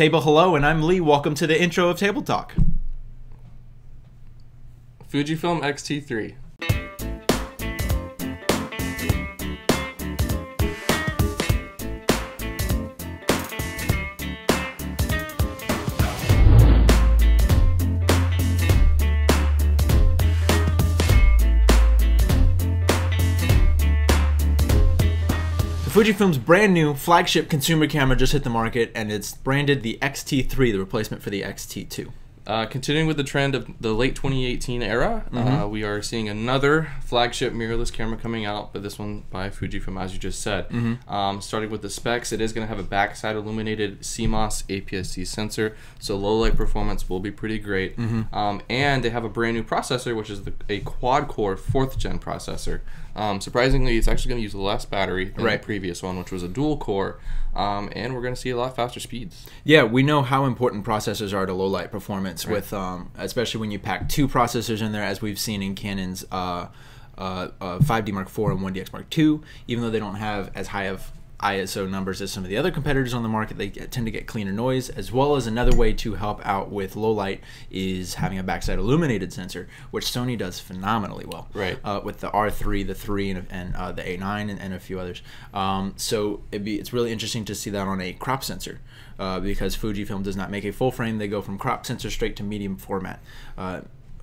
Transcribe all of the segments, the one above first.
Table hello, and I'm Lee. Welcome to the intro of Table Talk. Fujifilm X-T3. Fujifilm's brand new flagship consumer camera just hit the market, and it's branded the X-T3, the replacement for the X-T2. Continuing with the trend of the late 2018 era, we are seeing another flagship mirrorless camera coming out, but this one by Fujifilm, as you just said. Starting with the specs, it is going to have a backside illuminated CMOS APS-C sensor, so low light performance will be pretty great. And they have a brand new processor, which is a quad-core 4th gen processor. Surprisingly, it's actually going to use less battery than the previous one, which was a dual-core. And we're going to see a lot faster speeds. Yeah, we know how important processors are to low light performance, with especially when you pack 2 processors in there, as we've seen in Canon's 5D Mark IV and 1DX Mark II. Even though they don't have as high of ISO numbers as some of the other competitors on the market, they tend to get cleaner noise, as well as another way to help out with low light is having a backside illuminated sensor, which Sony does phenomenally well. With the R3, the 3, and the A9 and a few others. So it's really interesting to see that on a crop sensor, because Fujifilm does not make a full frame. They go from crop sensor straight to medium format.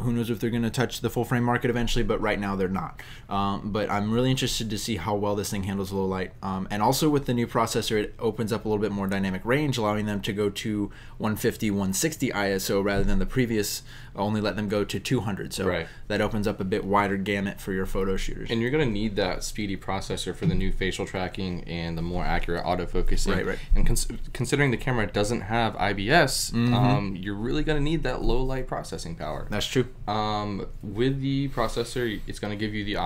Who knows if they're going to touch the full frame market eventually, but right now they're not. But I'm really interested to see how well this thing handles low light. And also with the new processor, it opens up a little bit more dynamic range, allowing them to go to 150, 160 ISO rather than the previous only let them go to 200. So that opens up a bit wider gamut for your photo shooters. And you're going to need that speedy processor for the new facial tracking and the more accurate autofocusing. And considering the camera doesn't have IBS, you're really going to need that low light processing power. That's true. With the processor, it's going to give you the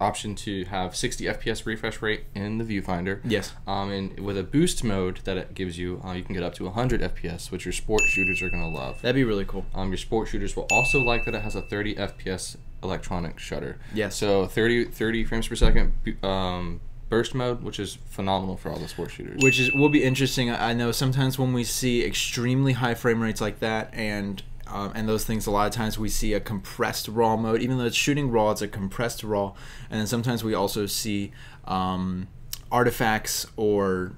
option to have 60 FPS refresh rate in the viewfinder. And with a boost mode that it gives you, you can get up to 100 FPS, which your sport shooters are going to love. That'd be really cool. Your sport shooters will also like that it has a 30 FPS electronic shutter. So 30 frames per second burst mode, which is phenomenal for all the sport shooters. Which will be interesting. I know sometimes when we see extremely high frame rates like that, and those things, a lot of times we see a compressed raw mode. Even though it's shooting raw, it's a compressed raw. And then sometimes we also see artifacts or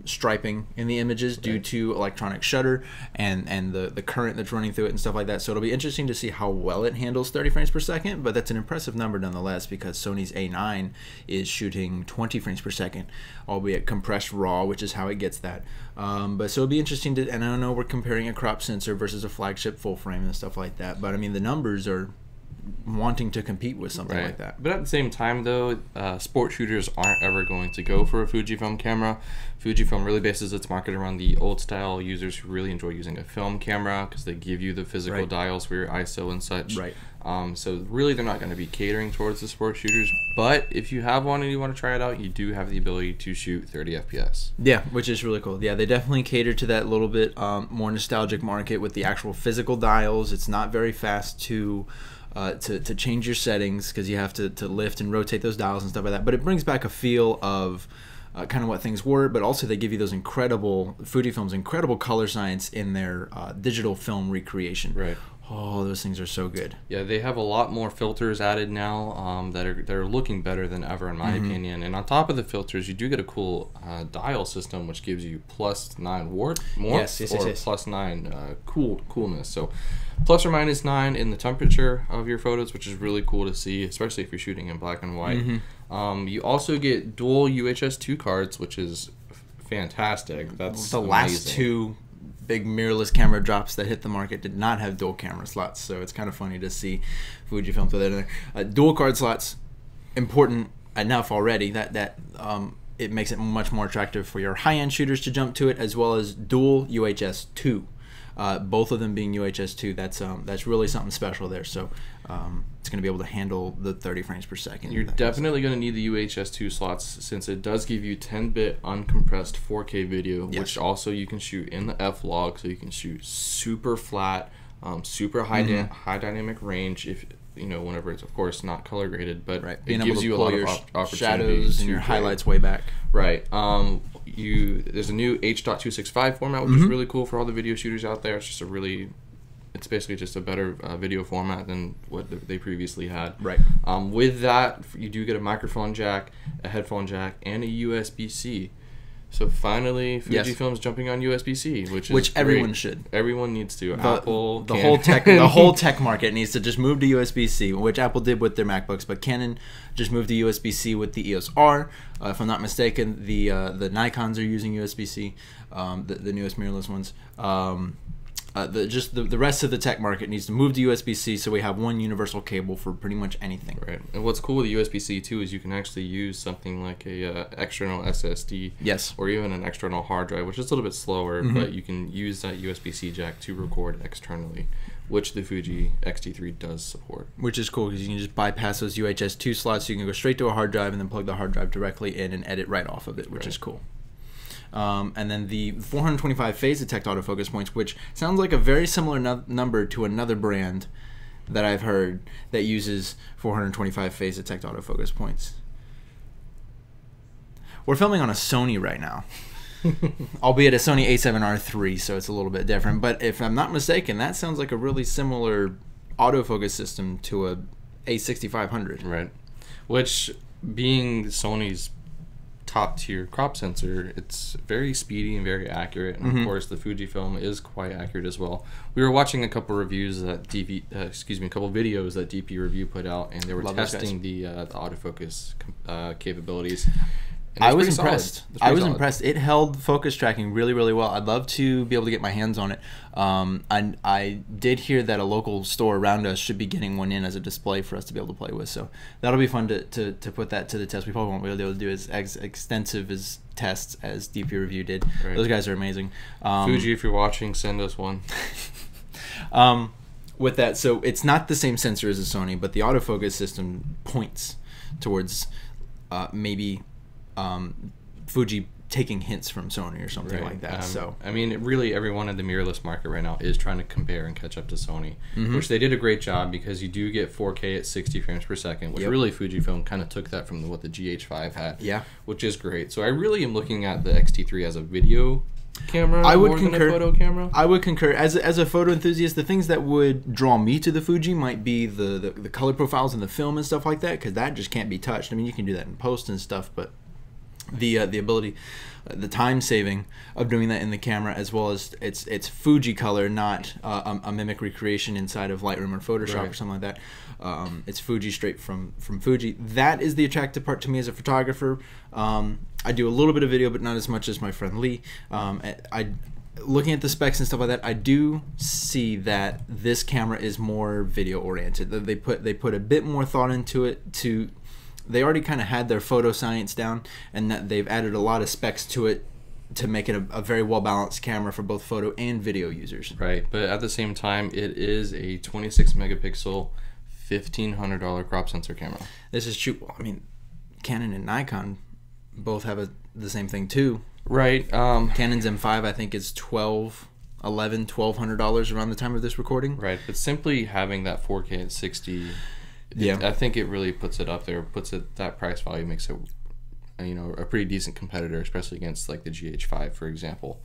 striping in the images due to electronic shutter and the current that's running through it and stuff like that. So it'll be interesting to see how well it handles 30 frames per second, but that's an impressive number nonetheless, because Sony's A9 is shooting 20 frames per second, albeit compressed raw, which is how it gets that. But so it'll be interesting to, and I don't know, we're comparing a crop sensor versus a flagship full frame and stuff like that, but I mean the numbers are wanting to compete with something like that. But at the same time though, sport shooters aren't ever going to go for a Fujifilm camera. Fujifilm really bases its market around the old style users who really enjoy using a film camera, because they give you the physical dials for your ISO and such. So really they're not going to be catering towards the sport shooters, but if you have one and you want to try it out, you do have the ability to shoot 30 FPS. Yeah, which is really cool. Yeah, they definitely cater to that little bit more nostalgic market with the actual physical dials. It's not very fast to change your settings, because you have to lift and rotate those dials and stuff like that, but it brings back a feel of kind of what things were, but also they give you those incredible, Fujifilm's incredible color science in their digital film recreation. Oh, those things are so good. Yeah, they have a lot more filters added now that are looking better than ever, in my opinion. And on top of the filters, you do get a cool dial system, which gives you +9 warp, or +9 coolness. So plus or minus 9 in the temperature of your photos, which is really cool to see, especially if you're shooting in black and white. You also get dual UHS 2 cards, which is fantastic. That's the last 2 big mirrorless camera drops that hit the market did not have dual camera slots, so it's kind of funny to see Fujifilm throw that in there. Dual card slots, important enough already that it makes it much more attractive for your high-end shooters to jump to it, as well as dual UHS 2. Both of them being UHS 2, that's really something special there. So it's going to be able to handle the 30 frames per second. You're definitely going to need the UHS 2 slots, since it does give you 10-bit uncompressed 4K video, which also you can shoot in the F-Log, so you can shoot super flat, super high dynamic range, if you know, whenever it's of course not color graded, but it gives you a lot of opportunities shadows and your highlights way back. there's a new H.265 format, which is really cool for all the video shooters out there. It's basically just a better video format than what they previously had. Right. With that, you do get a microphone jack, a headphone jack, and a USB-C. So finally, Fujifilm's jumping on USB-C, which everyone should. Everyone needs to. Apple, the whole tech market needs to just move to USB-C, which Apple did with their MacBooks, but Canon just moved to USB-C with the EOS R. If I'm not mistaken, the Nikons are using USB-C, the newest mirrorless ones. The rest of the tech market needs to move to USB-C, so we have one universal cable for pretty much anything. Right. And what's cool with USB-C too is you can actually use something like a external SSD, yes, or even an external hard drive, which is a little bit slower, but you can use that USB-C jack to record externally, which the Fuji X-T3 does support. Which is cool because you can just bypass those UHS 2 slots, so you can go straight to a hard drive and then plug the hard drive directly in and edit right off of it, which is cool. And then the 425 phase detect autofocus points, which sounds like a very similar number to another brand that I've heard that uses 425 phase detect autofocus points. We're filming on a Sony right now, albeit a Sony A7R III, so it's a little bit different. But if I'm not mistaken, that sounds like a really similar autofocus system to a A6500. Right. Which, being Sony's top tier crop sensor, it's very speedy and very accurate, and of course the Fujifilm is quite accurate as well. We were watching a couple reviews that a couple videos that DP Review put out, and they were testing the autofocus capabilities. I was impressed. Impressed. It held focus tracking really, really well. I'd love to be able to get my hands on it. I did hear that a local store around us should be getting one in as a display for us to be able to play with. So that'll be fun to put that to the test. We probably won't be able to do as extensive as tests as DP Review did. Right. Those guys are amazing. Fuji, if you're watching, send us one. With that, so it's not the same sensor as a Sony, but the autofocus system points towards maybe Fuji taking hints from Sony or something like that. So I mean, really, everyone in the mirrorless market right now is trying to compare and catch up to Sony, which they did a great job, because you do get 4K at 60 frames per second, which really Fujifilm kind of took that from what the GH5 had, which is great. So I really am looking at the X-T3 as a video camera more than a photo camera. I would concur. As a photo enthusiast, the things that would draw me to the Fuji might be the color profiles in the film and stuff like that, because that just can't be touched. I mean, you can do that in post and stuff, but the ability, the time saving of doing that in the camera, as well as it's Fuji color, not a mimic recreation inside of Lightroom or Photoshop or something like that. It's Fuji straight from Fuji. That is the attractive part to me as a photographer. I do a little bit of video, but not as much as my friend Lee. Looking at the specs and stuff like that, I do see that this camera is more video oriented. They put a bit more thought into it. They already kind of had their photo science down, and that they've added a lot of specs to it to make it a very well balanced camera for both photo and video users. Right, but at the same time, it is a 26 megapixel, $1,500 crop sensor camera. This is true. I mean, Canon and Nikon both have the same thing too. Right. Canon's M5 I think is $1,200 around the time of this recording. Right, but simply having that 4K at 60. I think it really puts it up there. That price value makes it, a pretty decent competitor, especially against like the GH5, for example.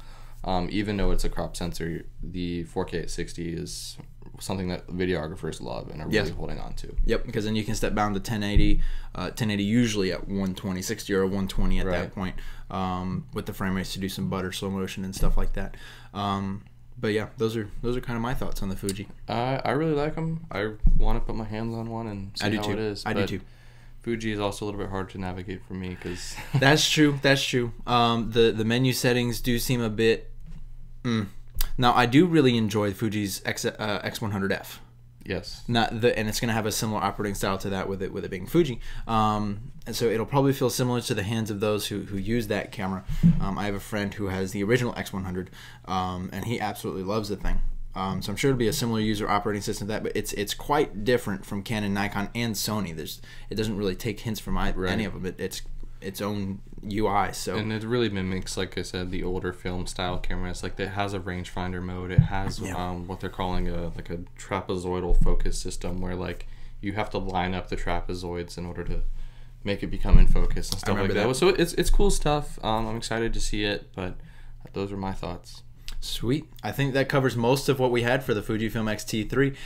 Even though it's a crop sensor, the 4K at 60 is something that videographers love and are really holding on to. Yep, because then you can step down to 1080, 1080 usually at 120, 60 or 120 at that point, with the frame rates to do some butter slow motion and stuff like that. But yeah, those are kind of my thoughts on the Fuji. I really like them. I want to put my hands on one and see how it is. I do too. Fuji is also a little bit hard to navigate for me because that's true. The menu settings do seem a bit. Now I do really enjoy Fuji's X100F. Yes. And it's going to have a similar operating style to that with it being Fuji. And so it'll probably feel similar to the hands of those who use that camera. I have a friend who has the original X100, and he absolutely loves the thing. So I'm sure it'll be a similar user operating system to that, but it's quite different from Canon, Nikon, and Sony. It doesn't really take hints from any of them. It's its own UI. So, and it really mimics, like I said, the older film style cameras. Like, it has a rangefinder mode. It has what they're calling a trapezoidal focus system, where like you have to line up the trapezoids in order to make it become in focus and stuff like remember that. that. So it's cool stuff. I'm excited to see it, but those are my thoughts. Sweet. I think that covers most of what we had for the Fujifilm X-T3.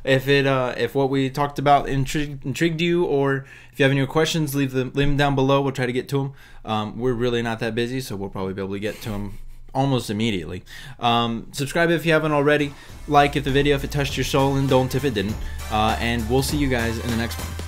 If what we talked about intrigued you, or if you have any questions, leave them down below. We'll try to get to them. We're really not that busy, so we'll probably be able to get to them almost immediately. Subscribe if you haven't already. Like if the video if it touched your soul, and don't if it didn't. And we'll see you guys in the next one.